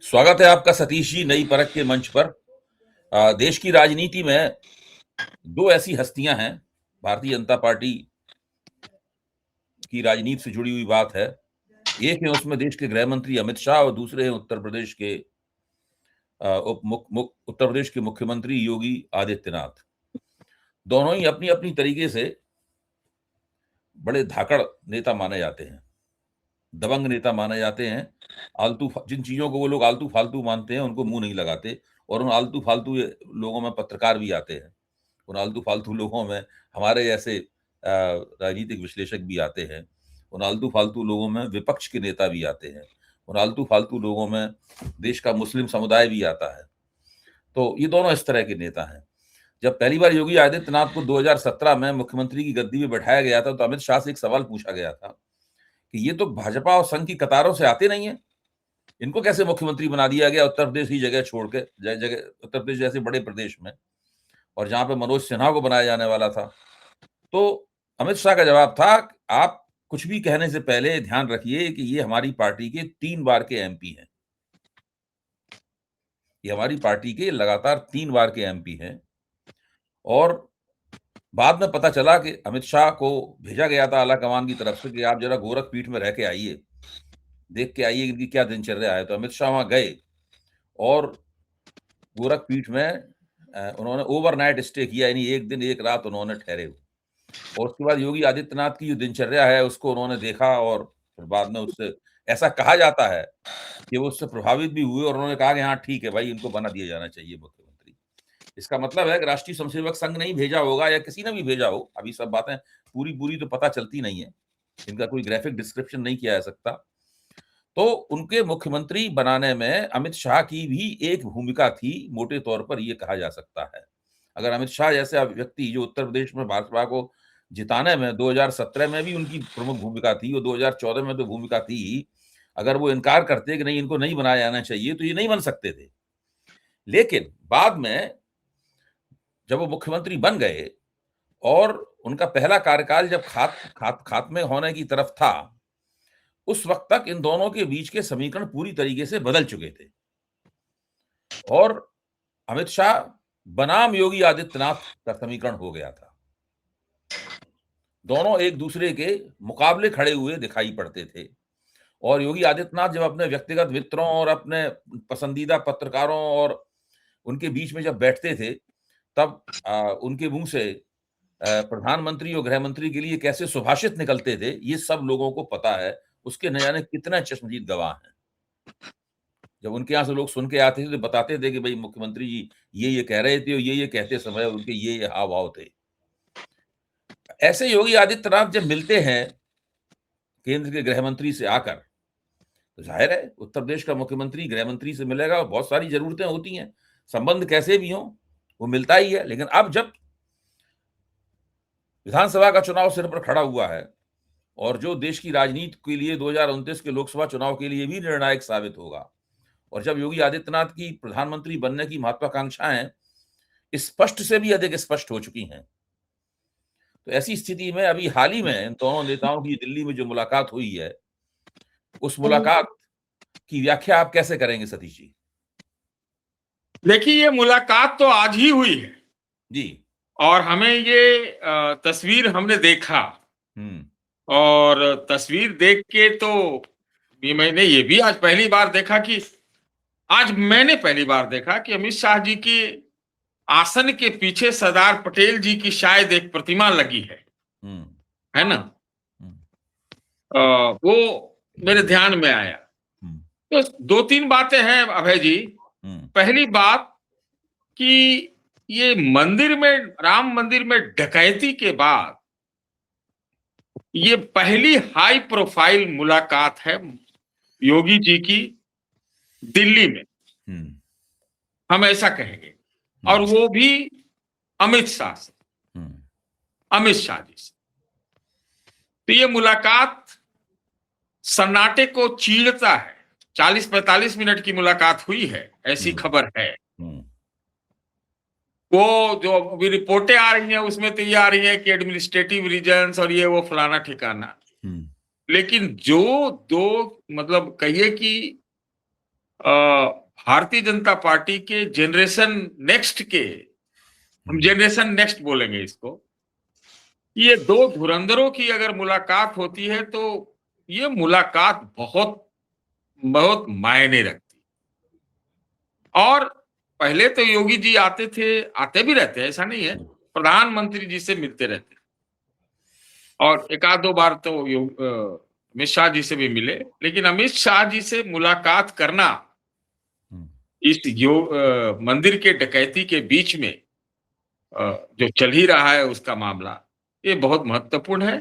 स्वागत है आपका सतीश जी नई परख के मंच पर। देश की राजनीति में दो ऐसी हस्तियां हैं। भारतीय जनता पार्टी की राजनीति से जुड़ी हुई बात है। एक है उसमें देश के गृह मंत्री अमित शाह और दूसरे हैं उत्तर प्रदेश के उत्तर प्रदेश के मुख्यमंत्री योगी आदित्यनाथ। दोनों ही अपनी अपनी तरीके से बड़े धाकड़ नेता माने जाते हैं, दबंग नेता माने जाते हैं। जिन चीजों को वो लोग आलतू फालतू मानते हैं उनको मुंह नहीं लगाते, और उन आलतू फालतू लोगों में पत्रकार भी आते हैं। उन आलतू फालतू लोगों में हमारे जैसे राजनीतिक विश्लेषक भी आते हैं। उन आलतू फालतू लोगों में विपक्ष के नेता भी आते हैं। उन आलतू फालतू लोगों में देश का मुस्लिम समुदाय भी आता है। तो ये दोनों इस तरह के नेता हैं। जब पहली बार योगी आदित्यनाथ को 2017 में मुख्यमंत्री की गद्दी में बैठाया गया था, तो अमित शाह से एक सवाल पूछा गया था कि ये तो भाजपा और संघ की कतारों से आते नहीं है, इनको कैसे मुख्यमंत्री बना दिया गया उत्तर प्रदेश की जगह छोड़ के, जगह उत्तर प्रदेश जैसे बड़े प्रदेश में, और जहां पे मनोज सिन्हा को बनाया जाने वाला था। तो अमित शाह का जवाब था, आप कुछ भी कहने से पहले ध्यान रखिए कि ये हमारी पार्टी के 3 बार के एमपी हैं। ये हमारी पार्टी के लगातार 3 बार के एमपी हैं। और बाद में पता चला कि अमित शाह को भेजा गया था आलाकमान की तरफ से कि आप जरा गोरखपीठ में रह के आइए, देख के आइए इनकी क्या दिनचर्या है। तो अमित शाह वहां गए और गोरखपीठ में उन्होंने ओवरनाइट स्टे किया, यानी एक दिन एक रात उन्होंने ठहरे। और उसके बाद योगी आदित्यनाथ की जो दिनचर्या है उसको उन्होंने देखा, और फिर बाद में उससे ऐसा कहा जाता है कि वो उससे प्रभावित भी हुए और उन्होंने कहा कि हाँ ठीक है भाई, इनको बना दिया जाना चाहिए मुख्यमंत्री। इसका मतलब है कि राष्ट्रीय स्वयंसेवक संघ नहीं भेजा होगा या किसी ने भी भेजा हो, अभी सब बातें पूरी पूरी तो पता चलती नहीं है, इनका कोई ग्राफिक डिस्क्रिप्शन नहीं किया जा सकता। तो उनके मुख्यमंत्री बनाने में अमित शाह की भी एक भूमिका थी, मोटे तौर पर यह कहा जा सकता है। अगर अमित शाह जैसे व्यक्ति जो उत्तर प्रदेश में भाजपा को जिताने में 2017 में भी उनकी प्रमुख भूमिका थी और 2014 में तो भूमिका थी, अगर वो इनकार करते कि नहीं इनको नहीं बनाया जाना चाहिए तो ये नहीं बन सकते थे। लेकिन बाद में जब वो मुख्यमंत्री बन गए और उनका पहला कार्यकाल जब खात्मे होने की तरफ था, उस वक्त तक इन दोनों के बीच के समीकरण पूरी तरीके से बदल चुके थे और अमित शाह बनाम योगी आदित्यनाथ का समीकरण हो गया था। दोनों एक दूसरे के मुकाबले खड़े हुए दिखाई पड़ते थे। और योगी आदित्यनाथ जब अपने व्यक्तिगत मित्रों और अपने पसंदीदा पत्रकारों और उनके बीच में जब बैठते थे, तब उनके मुंह से प्रधानमंत्री और गृह मंत्री के लिए कैसे सुभाषित निकलते थे, ये सब लोगों को पता है। उसके न जाने कितने चश्मदीद गवाह हैं। जब उनके यहाँ से लोग सुन के आते थे तो बताते थे कि भाई मुख्यमंत्री जी ये कह रहे थे और ये कहते समय उनके ये हाव भाव थे। ऐसे योगी आदित्यनाथ जब मिलते हैं केंद्र के गृह मंत्री से आकर, तो जाहिर है उत्तर प्रदेश का मुख्यमंत्री गृह मंत्री से मिलेगा और बहुत सारी जरूरतें होती हैं, संबंध कैसे भी हो वो मिलता ही है। लेकिन अब जब विधानसभा का चुनाव सिर पर खड़ा हुआ है और जो देश की राजनीति के लिए 2029 के लोकसभा चुनाव के लिए भी निर्णायक साबित होगा, और जब योगी आदित्यनाथ की प्रधानमंत्री बनने की महत्वाकांक्षाएं स्पष्ट से भी अधिक स्पष्ट हो चुकी हैं, तो ऐसी स्थिति में अभी हाल ही में इन दोनों नेताओं की दिल्ली में जो मुलाकात हुई है, उस मुलाकात की व्याख्या आप कैसे करेंगे सतीश जी? देखिए, ये मुलाकात तो आज ही हुई है जी। और हमें ये तस्वीर हमने देखा और तस्वीर देख के तो मैंने ये भी आज पहली बार देखा कि अमित शाह जी के आसन के पीछे सरदार पटेल जी की शायद एक प्रतिमा लगी है ना। वो मेरे ध्यान में आया। तो दो तीन बातें हैं अभय जी। पहली बात कि ये राम मंदिर में डकैती के बाद ये पहली हाई प्रोफाइल मुलाकात है योगी जी की दिल्ली में, हम ऐसा कहेंगे, और वो भी अमित शाह जी से। तो ये मुलाकात सन्नाटे को चीरता है। 40-45 मिनट की मुलाकात हुई है, ऐसी खबर है। वो जो अभी रिपोर्टें आ रही हैं उसमें तो ये आ रही है कि एडमिनिस्ट्रेटिव रीजन्स और ये वो फलाना ठिकाना, लेकिन जो दो मतलब कहिए कि भारतीय जनता पार्टी के जनरेशन नेक्स्ट के, हम जनरेशन नेक्स्ट बोलेंगे इसको, ये दो धुरंधरों की अगर मुलाकात होती है तो ये मुलाकात बहुत बहुत मायने रखती। और पहले तो योगी जी आते थे, आते भी रहते हैं, ऐसा नहीं है, प्रधानमंत्री जी से मिलते रहते और एक आध दो बार तो अमित शाह जी से भी मिले, लेकिन अमित शाह जी से मुलाकात करना इस मंदिर के डकैती के बीच में जो चल ही रहा है उसका मामला, ये बहुत महत्वपूर्ण है।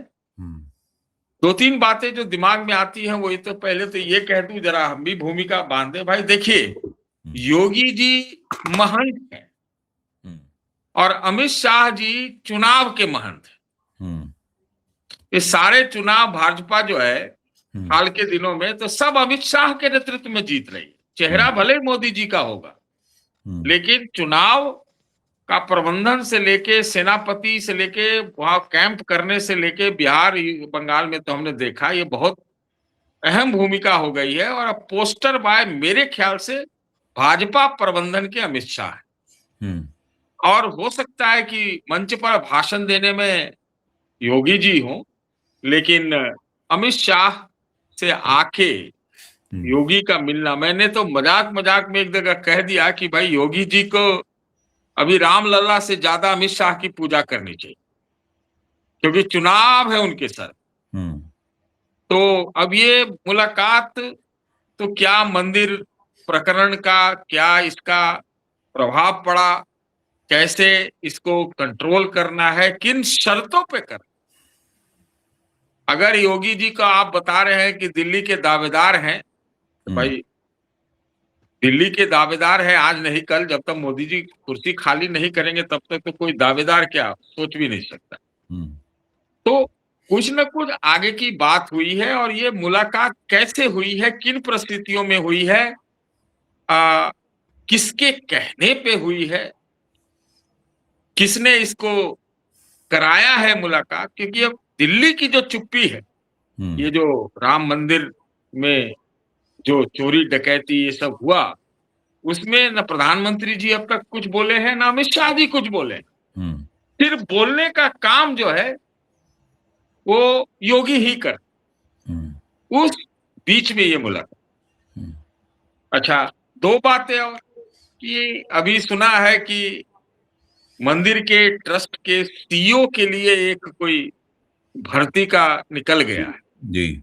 दो तीन बातें जो दिमाग में आती हैं वो, ये तो पहले तो ये कह दूं, जरा हम भी भूमिका बांधे भाई। देखिए, योगी जी महंत हैं और अमित शाह जी चुनाव के महंत हैं। ये सारे चुनाव भाजपा जो है हाल के दिनों में तो सब अमित शाह के नेतृत्व में जीत रही है। चेहरा भले मोदी जी का होगा, लेकिन चुनाव का प्रबंधन से लेके, सेनापति से लेके, वहां कैंप करने से लेके, बिहार बंगाल में तो हमने देखा ये बहुत अहम भूमिका हो गई है। और अब पोस्टर बाय मेरे ख्याल से भाजपा प्रबंधन के अमित शाह है। और हो सकता है कि मंच पर भाषण देने में योगी जी हों, लेकिन अमित शाह से आके योगी का मिलना, मैंने तो मजाक मजाक में एक जगह कह दिया कि भाई योगी जी को अभी रामलला से ज्यादा अमित शाह की पूजा करनी चाहिए, क्योंकि चुनाव है उनके सर। तो अब ये मुलाकात, तो क्या मंदिर प्रकरण का क्या इसका प्रभाव पड़ा, कैसे इसको कंट्रोल करना है, किन शर्तों पे करना। अगर योगी जी का आप बता रहे हैं कि दिल्ली के दावेदार हैं, तो भाई दिल्ली के दावेदार है आज नहीं कल, जब तक मोदी जी कुर्सी खाली नहीं करेंगे तब तक तो कोई दावेदार क्या सोच भी नहीं सकता। तो कुछ न कुछ आगे की बात हुई है। और ये मुलाकात कैसे हुई है, किन परिस्थितियों में हुई है, किसके कहने पे हुई है, किसने इसको कराया है मुलाकात, क्योंकि अब दिल्ली की जो चुप्पी है, ये जो राम मंदिर में जो चोरी डकैती ये सब हुआ, उसमें न प्रधानमंत्री जी अब तक कुछ बोले हैं, ना अमित शाह जी कुछ बोले। सिर्फ बोलने का काम जो है वो योगी ही कर, उस बीच में ये मुलाकात। अच्छा, दो बातें और, कि अभी सुना है कि मंदिर के ट्रस्ट के सीईओ के लिए एक कोई भर्ती का निकल गया है जी,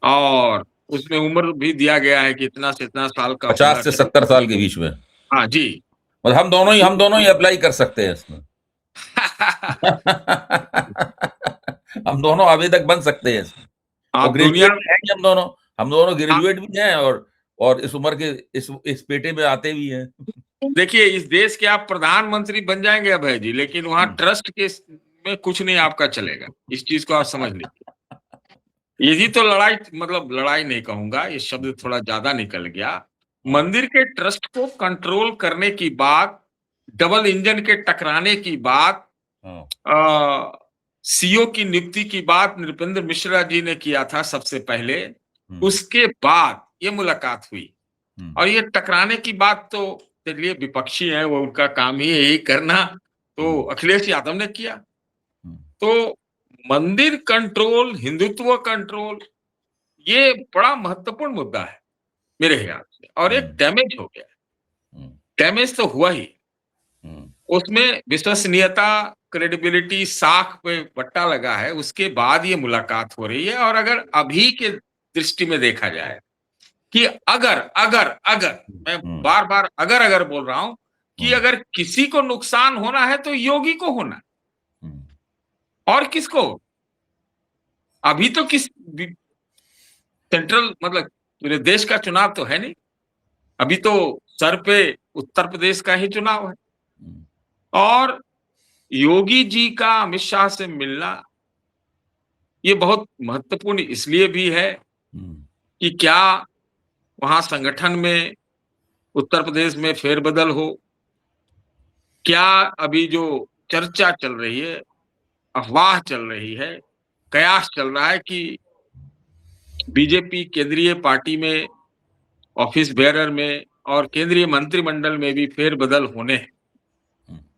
और उसमें उम्र भी दिया गया है कि इतना से इतना साल का, 50 से 70 साल के बीच में। हाँ जी, और हम दोनों ही अप्लाई कर सकते हैं इसमें। हम दोनों आवेदक बन सकते हैं इसमें। आप दुनिया में हैं, हम दोनों ग्रेजुएट भी हैं और इस उम्र के इस पेटे में आते भी हैं। देखिए, इस देश के आप प्रधानमंत्री बन जाएंगे अभय जी, लेकिन वहां ट्रस्ट के में कुछ नहीं आपका चलेगा। इस चीज को आप समझ लीजिए। यही तो लड़ाई, मतलब लड़ाई नहीं कहूंगा, ये शब्द थोड़ा ज्यादा निकल गया। मंदिर के ट्रस्ट को कंट्रोल करने की बात, डबल इंजन के टकराने की बात, सीईओ की नियुक्ति की बात नृपेंद्र मिश्रा जी ने किया था सबसे पहले, उसके बाद ये मुलाकात हुई। और ये टकराने की बात तो चलिए विपक्षी है, वो उनका काम ही यही करना, तो अखिलेश यादव ने किया। तो मंदिर कंट्रोल, हिंदुत्व कंट्रोल, ये बड़ा महत्वपूर्ण मुद्दा है मेरे ख्याल से। और एक डैमेज हो गया, डैमेज तो हुआ ही, उसमें विश्वसनीयता, क्रेडिबिलिटी, साख पे बट्टा लगा है। उसके बाद ये मुलाकात हो रही है। और अगर अभी के दृष्टि में देखा जाए कि अगर मैं बार बार अगर बोल रहा हूं कि अगर किसी को नुकसान होना है तो योगी को होना, और किसको? अभी तो किस सेंट्रल, मतलब पूरे देश का चुनाव तो है नहीं, अभी तो सर पे उत्तर प्रदेश का ही चुनाव है। और योगी जी का अमित शाह से मिलना ये बहुत महत्वपूर्ण इसलिए भी है कि क्या वहां संगठन में उत्तर प्रदेश में फेरबदल हो, क्या अभी जो चर्चा चल रही है, अफवाह चल रही है, कयास चल रहा है कि बीजेपी केंद्रीय पार्टी में ऑफिस बेयरर में और केंद्रीय मंत्रिमंडल में भी फेरबदल होने हैं,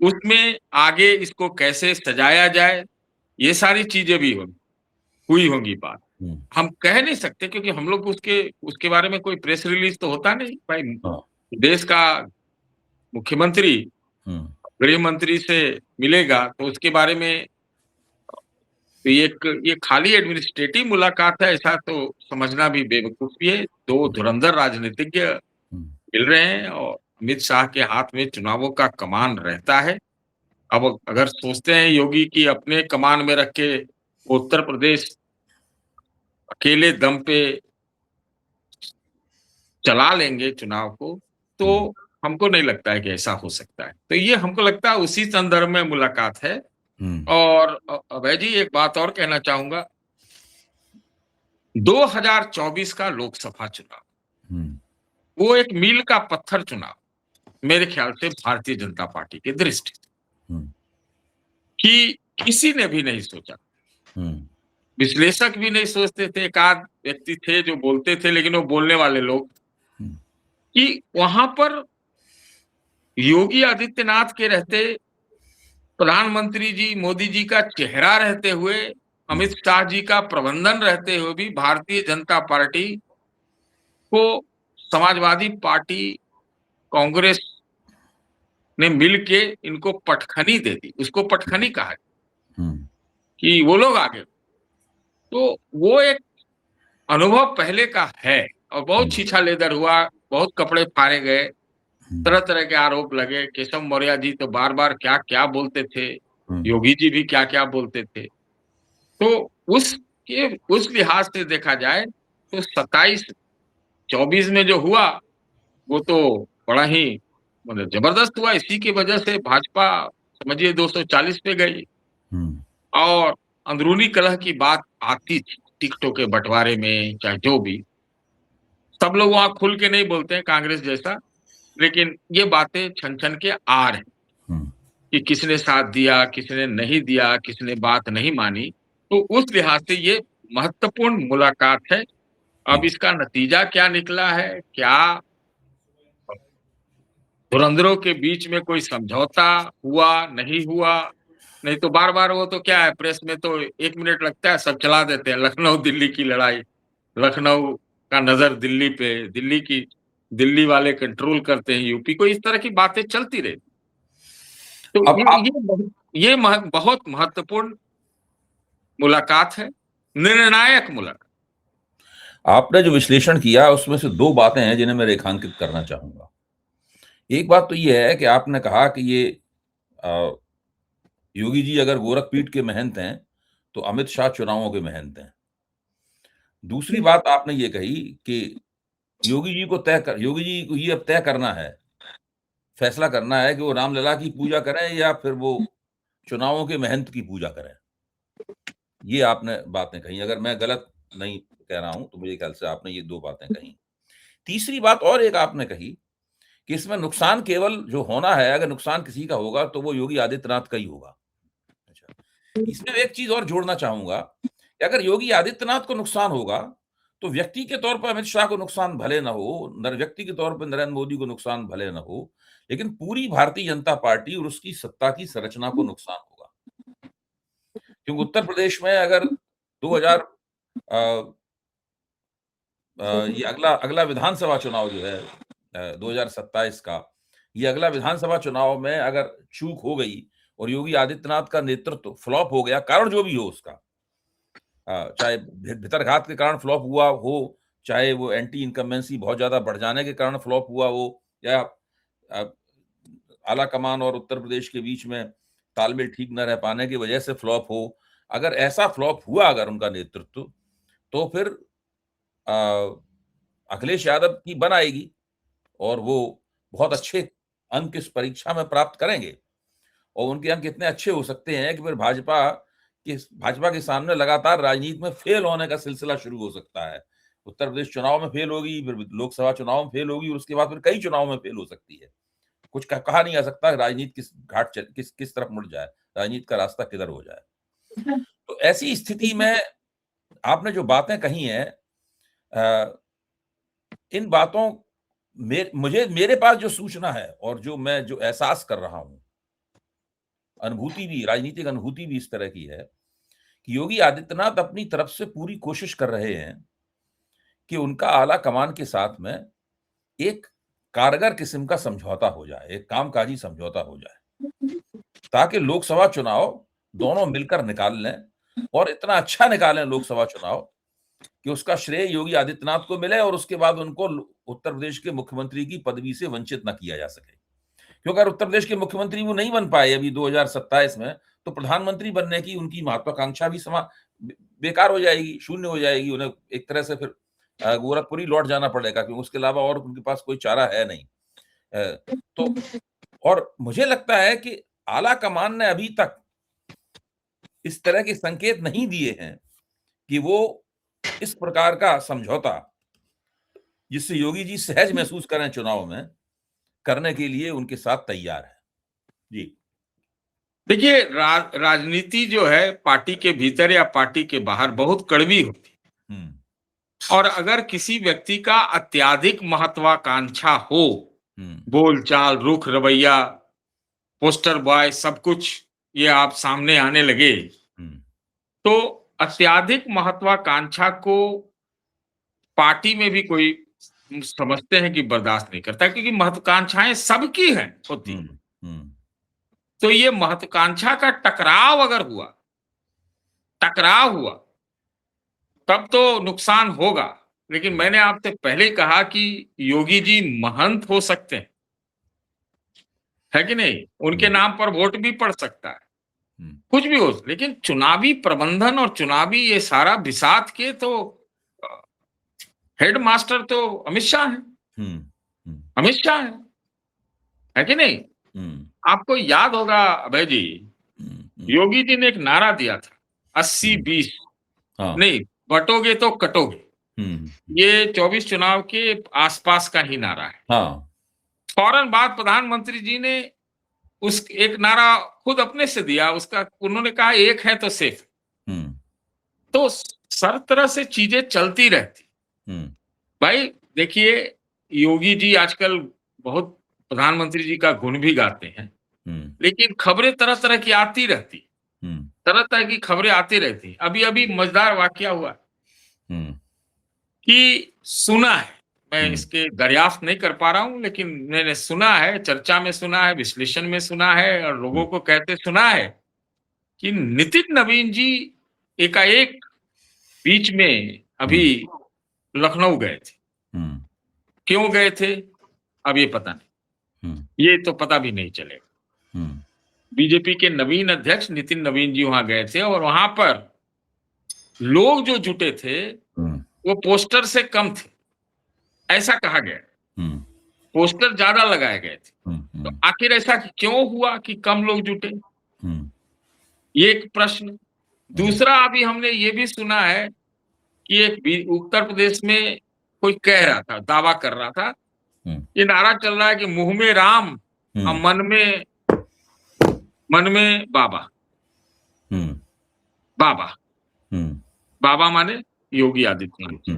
उसमें आगे इसको कैसे सजाया जाए, ये सारी चीजें भी हुई होंगी बात। हम कह नहीं सकते क्योंकि हम लोग उसके बारे में कोई प्रेस रिलीज तो होता नहीं भाई। देश का मुख्यमंत्री गृह मंत्री से मिलेगा तो उसके बारे में तो ये खाली एडमिनिस्ट्रेटिव मुलाकात है ऐसा तो समझना भी बेवकूफी है। दो धुरंधर राजनीतिज्ञ मिल रहे हैं और अमित शाह के हाथ में चुनावों का कमान रहता है। अब अगर सोचते हैं योगी की अपने कमान में रख के उत्तर प्रदेश अकेले दम पे चला लेंगे चुनाव को, तो हमको नहीं लगता है कि ऐसा हो सकता है। तो ये हमको लगता है उसी संदर्भ में मुलाकात है। और अभय जी एक बात और कहना चाहूंगा, 2024 का लोकसभा चुनाव वो एक मील का पत्थर चुनाव मेरे ख्याल से भारतीय जनता पार्टी की दृष्टि से कि किसी ने भी नहीं सोचा, विश्लेषक भी नहीं सोचते थे, एक आध व्यक्ति थे जो बोलते थे लेकिन वो बोलने वाले लोग, कि वहां पर योगी आदित्यनाथ के रहते, प्रधानमंत्री जी मोदी जी का चेहरा रहते हुए, अमित शाह जी का प्रबंधन रहते हुए भी भारतीय जनता पार्टी को समाजवादी पार्टी, कांग्रेस ने मिलके इनको पटखनी दे दी। उसको पटखनी कहा कि वो लोग आगे। तो वो एक अनुभव पहले का है और बहुत छीछा लेदर हुआ, बहुत कपड़े फाड़े गए, तरह तरह के आरोप लगे। केशव मौर्य जी तो बार बार क्या क्या बोलते थे, योगी जी भी क्या क्या बोलते थे। तो उस लिहाज से देखा जाए तो 27-24 में जो हुआ वो तो बड़ा ही मतलब जबरदस्त हुआ। इसी की वजह से भाजपा समझिए 240 पे गई और अंदरूनी कलह की बात आती थी टिकटों के बंटवारे में, चाहे जो भी। सब लोग वहां खुल के नहीं बोलते हैं कांग्रेस जैसा, लेकिन ये बातें छन छन के आ रही कि किसने साथ दिया, किसने नहीं दिया, किसने बात नहीं मानी। तो उस लिहाज से ये महत्वपूर्ण मुलाकात है। अब इसका नतीजा क्या निकला है, क्या धुरंधरों के बीच में कोई समझौता हुआ, नहीं हुआ, नहीं तो बार बार वो तो क्या है, प्रेस में तो 1 मिनट लगता है सब चला देते हैं। लखनऊ दिल्ली की लड़ाई, लखनऊ का नजर दिल्ली पे, दिल्ली वाले कंट्रोल करते हैं यूपी को, इस तरह की बातें चलती रही। तो बहुत महत्वपूर्ण मुलाकात है, निर्णायक मुलाकात। आपने जो विश्लेषण किया उसमें से 2 बातें हैं जिन्हें मैं रेखांकित करना चाहूंगा। एक बात तो ये है कि आपने कहा कि ये योगी जी अगर गोरखपीठ के महंत हैं तो अमित शाह चुनावों के महंत हैं। दूसरी बात आपने ये कही कि योगी जी को ये अब तय करना है, फैसला करना है कि वो रामलला की पूजा करें या फिर वो चुनावों के महंत की पूजा करें। ये आपने बातें कही, अगर मैं गलत नहीं कह रहा हूं तो मुझे ख्याल से आपने ये 2 बातें कही। तीसरी बात और एक आपने कही कि इसमें नुकसान केवल जो होना है, अगर नुकसान किसी का होगा तो वो योगी आदित्यनाथ का ही होगा। अच्छा, इसमें एक चीज और जोड़ना चाहूंगा कि अगर योगी आदित्यनाथ को नुकसान होगा तो व्यक्ति के तौर पर अमित शाह को नुकसान भले ना हो, व्यक्ति के तौर पर नरेंद्र मोदी को नुकसान भले ना हो, लेकिन पूरी भारतीय जनता पार्टी और उसकी सत्ता की संरचना को नुकसान होगा। क्योंकि उत्तर प्रदेश में अगर 2000 ये अगला विधानसभा चुनाव जो है 2027 का, ये अगला विधानसभा चुनाव में अगर चूक हो गई और योगी आदित्यनाथ का नेतृत्व फ्लॉप हो गया, कारण जो भी हो उसका, चाहे भितरघात के कारण फ्लॉप हुआ हो, चाहे वो एंटी इनकम्बेंसी बहुत ज्यादा बढ़ जाने के कारण फ्लॉप हुआ हो, या आला कमान और उत्तर प्रदेश के बीच में तालमेल ठीक न रह पाने की वजह से फ्लॉप हो, अगर ऐसा फ्लॉप हुआ अगर उनका नेतृत्व, तो फिर अखिलेश यादव की बन आएगी और वो बहुत अच्छे अंक इस परीक्षा में प्राप्त करेंगे और उनके अंक इतने अच्छे हो सकते हैं कि फिर भाजपा के सामने लगातार राजनीति में फेल होने का सिलसिला शुरू हो सकता है। उत्तर प्रदेश चुनाव में फेल होगी, फिर लोकसभा चुनाव में फेल होगी और उसके बाद फिर कई चुनाव में फेल हो सकती है। कुछ कहा नहीं जा सकता राजनीति किस तरफ मुड़ जाए, राजनीति का रास्ता किधर हो जाए। तो ऐसी स्थिति में आपने जो बातें कही हैं, इन बातों मेरे पास जो सूचना है और जो एहसास कर रहा हूं, अनुभूति भी, राजनीतिक अनुभूति भी इस तरह की है कि योगी आदित्यनाथ अपनी तरफ से पूरी कोशिश कर रहे हैं कि उनका आला कमान के साथ में एक कारगर किस्म का समझौता हो जाए, एक कामकाजी समझौता हो जाए, ताकि लोकसभा चुनाव दोनों मिलकर निकाल लें और इतना अच्छा निकालें लोकसभा चुनाव कि उसका श्रेय योगी आदित्यनाथ को मिले और उसके बाद उनको उत्तर प्रदेश के मुख्यमंत्री की पदवी से वंचित न किया जा सके। क्योंकि अगर उत्तर प्रदेश के मुख्यमंत्री वो नहीं बन पाए अभी 2027 में, तो प्रधानमंत्री बनने की उनकी महत्वाकांक्षा भी बेकार हो जाएगी, शून्य हो जाएगी। उन्हें एक तरह से फिर गोरखपुर ही लौट जाना पड़ेगा, क्योंकि उसके अलावा और उनके पास कोई चारा है नहीं। तो और मुझे लगता है कि आला कमान ने अभी तक इस तरह के संकेत नहीं दिए हैं कि वो इस प्रकार का समझौता, जिससे योगी जी सहज महसूस करें चुनाव में, करने के लिए उनके साथ तैयार है। जी देखिए, राजनीति जो है पार्टी के भीतर या पार्टी के बाहर बहुत कड़वी होती है, और अगर किसी व्यक्ति का अत्यधिक महत्वाकांक्षा हो, बोलचाल, रुख, रवैया, पोस्टर बॉय, सब कुछ ये आप सामने आने लगे, तो अत्यधिक महत्वाकांक्षा को पार्टी में भी कोई समझते हैं कि बर्दाश्त नहीं करता, क्योंकि महत्वाकांक्षाएं सबकी हैं होती हैं। तो ये महत्वाकांक्षा का टकराव अगर हुआ, तब तो नुकसान होगा। लेकिन मैंने आपसे पहले कहा कि योगी जी महंत हो सकते हैं, है कि नहीं? उनके नाम पर वोट भी पड़ सकता है, कुछ भी हो, लेकिन चुनावी प्रबंधन और चुनावी ये सारा बिसात के तो हेड मास्टर तो अमित शाह है। अमित शाह है कि नहीं? आपको याद होगा अभय जी, योगी जी ने एक नारा दिया था, 80-20, नहीं बटोगे तो कटोगे। ये 24 चुनाव के आसपास का ही नारा है। फौरन बाद प्रधानमंत्री जी ने उस एक नारा खुद अपने से दिया, उसका उन्होंने कहा एक है तो सेफ। तो सर तरह से चीजें चलती रहती। भाई देखिए, योगी जी आजकल बहुत प्रधानमंत्री जी का गुण भी गाते हैं, लेकिन खबरें तरह तरह की आती रहती, तरह तरह की खबरें आती रहती। अभी मजेदार वाकया हुआ कि सुना है, मैं इसके दरियाफ्त नहीं कर पा रहा हूं, लेकिन मैंने सुना है, चर्चा में सुना है, विश्लेषण में सुना है, और लोगों को कहते सुना है कि नितिन नवीन जी एकाएक बीच में अभी लखनऊ गए थे। क्यों गए थे अब ये पता नहीं, ये तो पता भी नहीं चलेगा। बीजेपी के नवीन अध्यक्ष नितिन नवीन जी वहां गए थे, और वहां पर लोग जो जुटे थे वो पोस्टर से कम थे, ऐसा कहा गया। पोस्टर ज्यादा लगाए गए थे। तो आखिर ऐसा क्यों हुआ कि कम लोग जुटे, ये एक प्रश्न। दूसरा, अभी हमने ये भी सुना है कि एक उत्तर प्रदेश में कोई कह रहा था, दावा कर रहा था, ये नारा चल रहा है कि मुंह में राम और मन में बाबा। बाबा माने योगी आदित्यनाथ।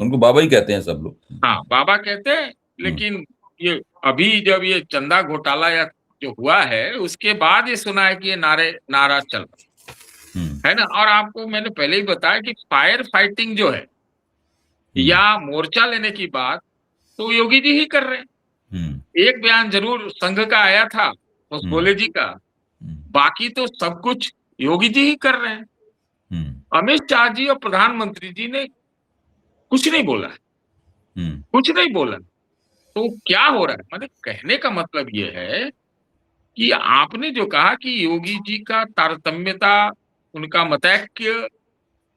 उनको बाबा ही कहते हैं सब लोग। हाँ, बाबा कहते हैं, लेकिन ये अभी जब ये चंदा घोटाला या जो हुआ है, उसके बाद ये सुना है कि ये नारा चल है ना। और आपको मैंने पहले ही बताया कि फायर फाइटिंग जो है या मोर्चा लेने की बात तो योगी जी ही कर रहे हैं। एक बयान जरूर संघ का आया था, उस भोले जी का, बाकी तो सब कुछ योगी जी ही कर रहे हैं। अमित शाह जी और प्रधानमंत्री जी ने कुछ नहीं बोला है, कुछ नहीं बोला। तो क्या हो रहा है, मतलब कहने का मतलब ये है कि आपने जो कहा कि योगी जी का तारतम्यता, उनका मतैक्य,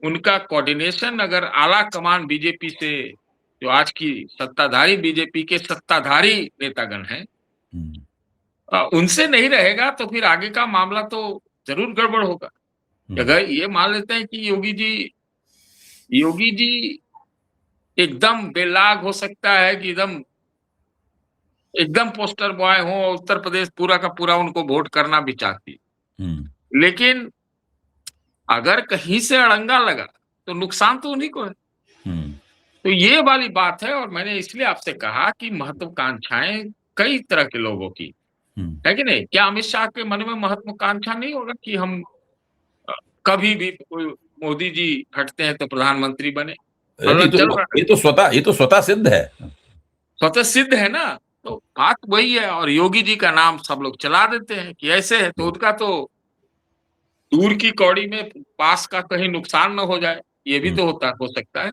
उनका कोऑर्डिनेशन अगर आला कमान बीजेपी से, जो आज की सत्ताधारी बीजेपी के सत्ताधारी नेतागण हैं, उनसे नहीं रहेगा तो फिर आगे का मामला तो जरूर गड़बड़ होगा। अगर ये मान लेते हैं कि योगी जी एकदम बेलाग हो सकता है कि एकदम पोस्टर बॉय हो, उत्तर प्रदेश पूरा का पूरा उनको वोट करना भी चाहती, लेकिन अगर कहीं से अड़ंगा लगा तो नुकसान तो उन्हीं को है। तो ये वाली बात है, और मैंने इसलिए आपसे कहा कि महत्वाकांक्षाएं कई तरह के लोगों की है कि नहीं। क्या अमित शाह के मन में महत्वाकांक्षा नहीं होगा कि हम कभी भी मोदी जी हटते हैं तो प्रधानमंत्री बने? ये तो स्वतः सिद्ध है, स्वतः सिद्ध है ना। तो बात वही है, और योगी जी का नाम सब लोग चला देते हैं कि ऐसे है, तो उनका तो दूर की कौड़ी में पास का कहीं नुकसान न हो जाए, ये भी तो हो सकता है।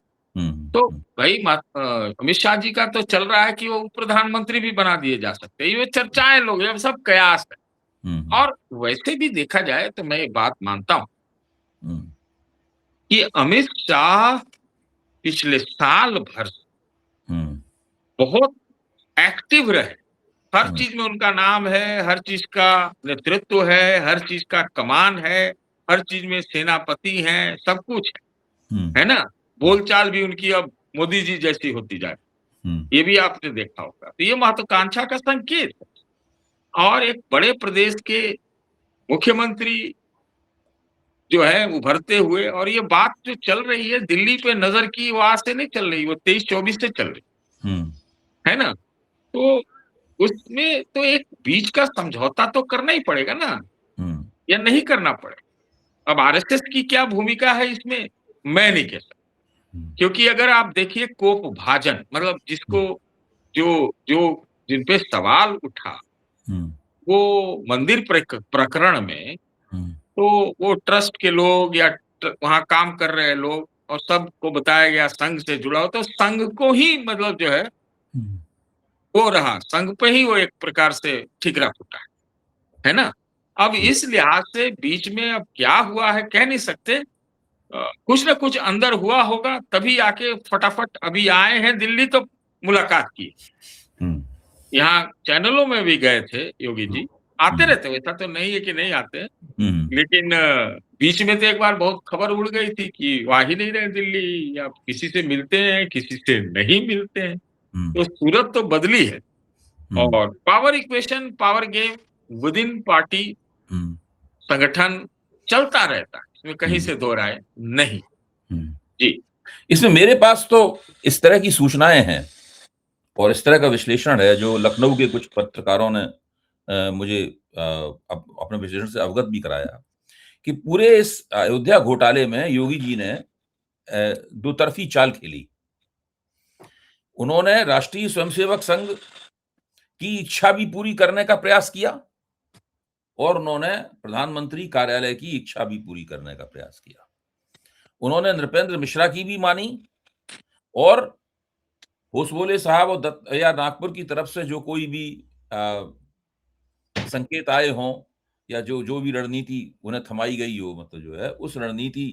तो भाई अमित शाह जी का तो चल रहा है कि वो प्रधानमंत्री भी बना दिए जा सकते हैं, ये चर्चाएं लोग, ये सब कयास है। और वैसे भी देखा जाए तो मैं ये बात मानता हूं कि अमित शाह पिछले साल भर बहुत एक्टिव रहे, हर चीज में उनका नाम है, हर चीज का नेतृत्व है, हर चीज का कमान है, हर चीज में सेनापति हैं, सब कुछ है ना। बोलचाल भी उनकी अब मोदी जी जैसी होती जाए, ये भी आपने देखा होगा। तो ये महत्वाकांक्षा का संकेत है। और एक बड़े प्रदेश के मुख्यमंत्री जो है उभरते हुए, और ये बात जो चल रही है दिल्ली पे नजर की, वो आज से नहीं चल रही, वो 23-24 से चल रही है ना। तो उसमें तो एक बीच का समझौता तो करना ही पड़ेगा ना, या नहीं करना पड़ेगा। अब आरएसएस की क्या भूमिका है इसमें, मैं नहीं कह सकता, क्योंकि अगर आप देखिए कोप भाजन, मतलब जिसको जो जो जिन पे सवाल उठा वो मंदिर प्रकरण में, तो वो ट्रस्ट के लोग या वहां काम कर रहे लोग और सबको बताया गया संघ से जुड़ा हो, तो संघ को ही मतलब जो है वो रहा, संघ पे ही वो एक प्रकार से ठिकरा फूटा है ना। अब इस लिहाज से बीच में अब क्या हुआ है कह नहीं सकते, कुछ ना कुछ अंदर हुआ होगा, तभी आके फटाफट अभी आए हैं दिल्ली तो मुलाकात की। यहाँ चैनलों में भी गए थे योगी जी, आते रहते, वैसा तो नहीं है कि नहीं आते, लेकिन बीच में तो एक बार बहुत खबर उड़ गई थी कि वहाँ ही नहीं रहे दिल्ली, या किसी से मिलते हैं किसी से नहीं मिलते हैं। तो सूरत तो बदली है, और power equation, power game with in party संगठन चलता रहता है, इसमें कहीं से दो राय नहीं। जी, इसमें मेरे पास तो इस तरह की सूचनाएं हैं और इस तरह का विश्लेषण है जो लखनऊ के कुछ पत्रकारों ने मुझे अपने विश्लेषण से अवगत भी कराया कि पूरे इस अयोध्या घोटाले में योगी जी ने दो तरफी चाल खेली। उन्होंने राष्ट्रीय स्वयंसेवक संघ की इच्छा भी पूरी करने का प्रयास किया और उन्होंने प्रधानमंत्री कार्यालय की इच्छा भी पूरी करने का प्रयास किया। उन्होंने नृपेंद्र मिश्रा की भी मानी, और होसबोले साहब और या नागपुर की तरफ से जो कोई भी संकेत आए हों या जो भी रणनीति उन्हें थमाई गई हो, मतलब जो है उस रणनीति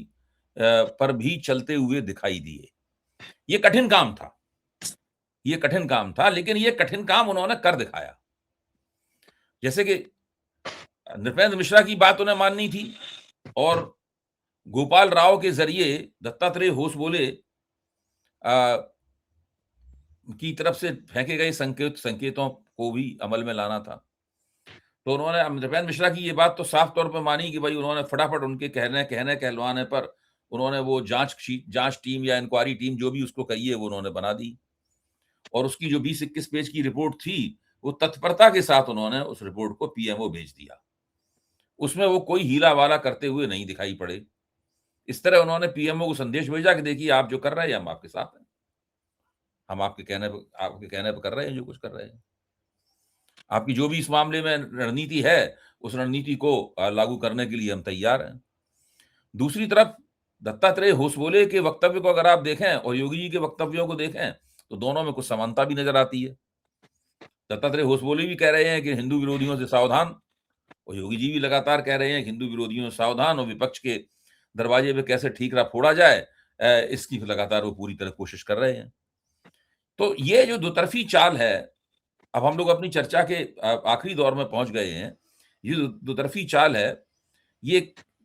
पर भी चलते हुए दिखाई दिए। ये कठिन काम था, ये कठिन काम था, लेकिन ये कठिन काम उन्होंने कर दिखाया। जैसे कि नृपेंद्र मिश्रा की बात उन्हें माननी थी और गोपाल राव के जरिए दत्तात्रेय होसबोले की तरफ से फेंके गए संकेतों को भी अमल में लाना था। तो उन्होंने नृपेंद्र मिश्रा की ये बात तो साफ तौर पर मानी कि भाई उन्होंने फटाफट उनके कहने कहलवाने पर उन्होंने वो जांच टीम या इंक्वायरी टीम जो भी उसको कही है वो उन्होंने बना दी, और उसकी जो 20-21 पेज की रिपोर्ट थी वो तत्परता के साथ उन्होंने उस रिपोर्ट को पीएमओ भेज दिया। उसमें वो कोई हीला वाला करते हुए नहीं दिखाई पड़े। इस तरह उन्होंने पीएमओ को संदेश भेजा कि देखिए आप जो कर रहे हैं हम आपके साथ हैं, हम आपके कहने पर कर रहे हैं जो कुछ कर रहे हैं, आपकी जो भी इस मामले में रणनीति है उस रणनीति को लागू करने के लिए हम तैयार हैं। दूसरी तरफ दत्तात्रेय होसबोले के वक्तव्य को अगर आप देखें और योगी जी के वक्तव्यों को देखें तो दोनों में कुछ समानता भी नजर आती है। दत्तात्रेय होसबोले भी कह रहे हैं कि हिंदू विरोधियों से सावधान, और योगी जी भी लगातार कह रहे हैं कि हिंदू विरोधियों से सावधान, और विपक्ष के दरवाजे पे कैसे ठीकरा फोड़ा जाए इसकी लगातार वो पूरी तरह कोशिश कर रहे हैं। तो ये जो दोतरफी चाल है, अब हम लोग अपनी चर्चा के आखिरी दौर में पहुंच गए हैं। ये दोतरफी चाल है, ये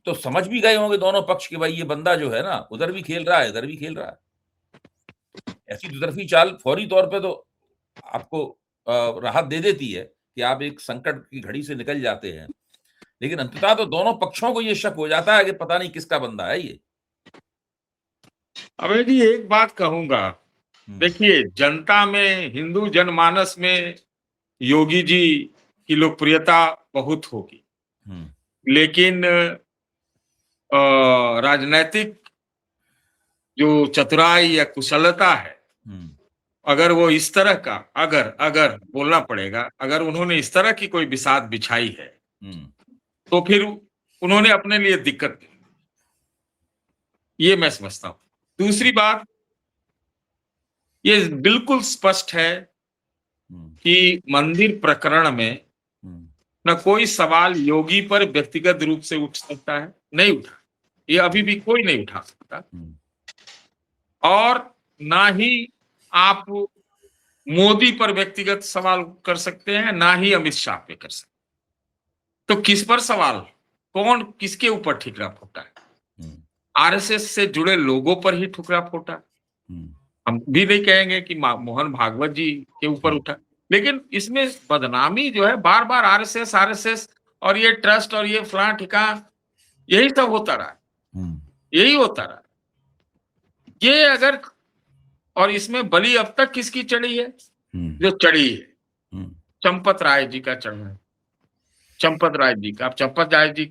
तो समझ भी गए होंगे दोनों पक्ष के भाई ये बंदा जो है ना उधर भी खेल रहा है इधर भी खेल रहा है। ऐसी दोतरफी चाल फौरी तौर पे तो आपको राहत दे देती है कि आप एक संकट की घड़ी से निकल जाते हैं, लेकिन अंततः तो दोनों पक्षों को ये शक हो जाता है कि पता नहीं किसका बंदा है ये। अबे जी एक बात कहूंगा देखिए, जनता में, हिंदू जनमानस में योगी जी की लोकप्रियता बहुत होगी, लेकिन राजनैतिक जो चतुराई या कुशलता है, अगर वो इस तरह का अगर बोलना पड़ेगा, अगर उन्होंने इस तरह की कोई बिसात बिछाई है, तो फिर उन्होंने अपने लिए दिक्कत दी। ये मैं समझता हूं। दूसरी बात, ये बिल्कुल स्पष्ट है कि मंदिर प्रकरण में न कोई सवाल योगी पर व्यक्तिगत रूप से उठ सकता है, नहीं उठा। ये अभी भी कोई नहीं उठा सकता। और ना ही आप मोदी पर व्यक्तिगत सवाल कर सकते हैं, ना ही अमित शाह पे कर सकते। तो किस पर सवाल, कौन किसके ऊपर ठिकरा फोटा है? आरएसएस से जुड़े लोगों पर ही ठुकरा फोटा। हम भी नहीं कहेंगे कि मोहन भागवत जी के ऊपर उठा, लेकिन इसमें बदनामी जो है बार बार आरएसएस और ये ट्रस्ट और ये फलां ठिकान, यही सब होता रहा, यही होता रहा। ये अगर, और इसमें बलि अब तक किसकी चढ़ी है? जो चढ़ी है चंपत राय जी का चढ़ना है, चंपत राय जी का। अब चंपत राय जी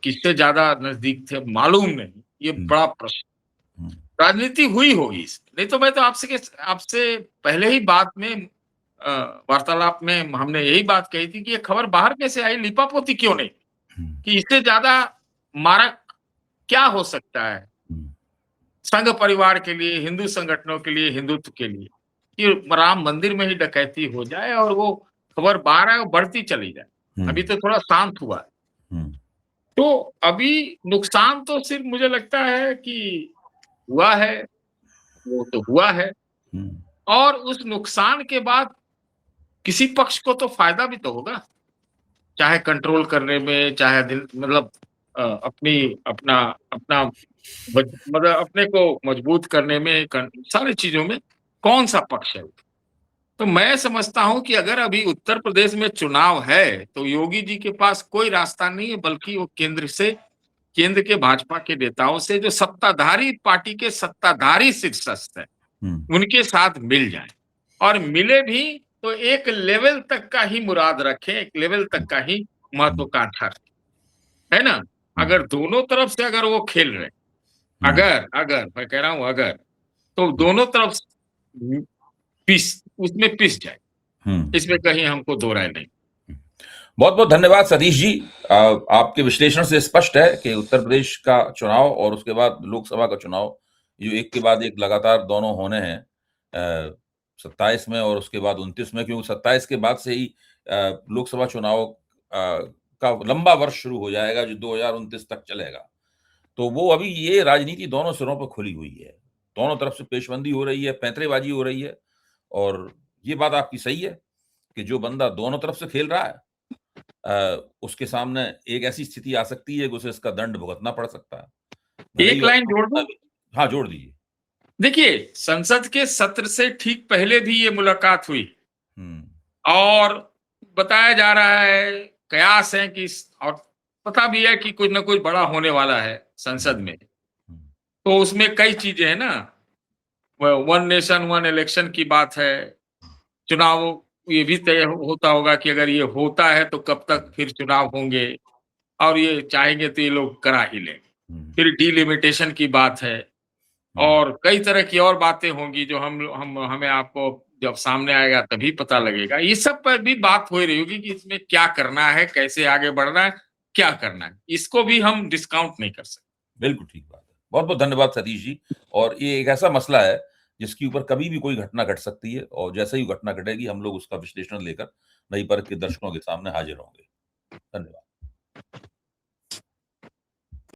किससे ज्यादा नजदीक थे मालूम नहीं, ये बड़ा प्रश्न। राजनीति हुई होगी, नहीं तो मैं तो आपसे पहले ही बात में वार्तालाप में हमने यही बात कही थी कि ये खबर बाहर कैसे आई, लिपापोती क्यों नहीं, कि इससे ज्यादा मारक क्या हो सकता है संघ परिवार के लिए, हिंदू संगठनों के लिए, हिंदुत्व के लिए, कि राम मंदिर में ही डकैती हो जाए और वो खबर बाहर आए और बढ़ती चली जाए। अभी तो थोड़ा शांत हुआ है। तो अभी नुकसान तो सिर्फ मुझे लगता है कि हुआ है, वो तो हुआ है, और उस नुकसान के बाद किसी पक्ष को तो फायदा भी तो होगा, चाहे कंट्रोल करने में, चाहे मतलब अपना अपना मतलब अपने को मजबूत करने में, सारी चीजों में कौन सा पक्ष है। तो मैं समझता हूं कि अगर अभी उत्तर प्रदेश में चुनाव है तो योगी जी के पास कोई रास्ता नहीं है, बल्कि वो केंद्र के भाजपा के नेताओं से, जो सत्ताधारी पार्टी के सत्ताधारी शीर्षस्थ है, उनके साथ मिल जाए, और मिले भी तो एक लेवल तक का ही मुराद रखें, एक लेवल तक का ही महत्वाकांक्षा रखें, है ना। अगर दोनों तरफ से अगर वो खेल रहे, अगर मैं कह रहा हूं अगर, तो दोनों तरफ उसमें पिस जाए, इसमें कहीं हमको दो राय नहीं। बहुत बहुत धन्यवाद सतीश जी। आपके विश्लेषण से स्पष्ट है कि उत्तर प्रदेश का चुनाव और उसके बाद लोकसभा का चुनाव, जो एक के बाद एक लगातार दोनों होने हैं, 27 में और उसके बाद 29 में, क्योंकि 27 के बाद से ही लोकसभा चुनाव का लंबा वर्ष शुरू हो जाएगा जो 2029 तक चलेगा। तो वो अभी ये राजनीति दोनों सिरों पर खुली हुई है, दोनों तरफ से पेशबंदी हो रही है, पैंतरेबाजी हो रही है, और ये बात आपकी सही है कि जो बंदा दोनों तरफ से खेल रहा है उसके सामने एक ऐसी स्थिति आ सकती है कि उसे इसका दंड भुगतना पड़ सकता है। एक लाइन जोड़ दूं? हाँ, जोड़ दीजिए। देखिए, संसद के सत्र से ठीक पहले भी ये मुलाकात हुई, और बताया जा रहा है, कयास है कि, और पता भी है कि कुछ ना कुछ बड़ा होने वाला है संसद में। तो उसमें कई चीजें हैं ना, वन नेशन वन इलेक्शन की बात है, चुनाव ये भी तय होता होगा कि अगर ये होता है तो कब तक फिर चुनाव होंगे, और ये चाहेंगे तो ये लोग करा ही लेंगे। फिर डिलिमिटेशन की बात है, और कई तरह की और बातें होंगी जो हमें आपको जब सामने आएगा तभी पता लगेगा। ये सब पर भी बात हो रही होगी कि इसमें क्या करना है, कैसे आगे बढ़ना है, क्या करना है, इसको भी हम डिस्काउंट नहीं कर सकते। बिल्कुल ठीक बात है। बहुत बहुत धन्यवाद सतीश जी। और ये एक ऐसा मसला है जिसके ऊपर कभी भी कोई घटना घट सकती है, और जैसे ही घटना घटेगी हम लोग उसका विश्लेषण लेकर नई परख के दर्शकों के सामने हाजिर होंगे। धन्यवाद।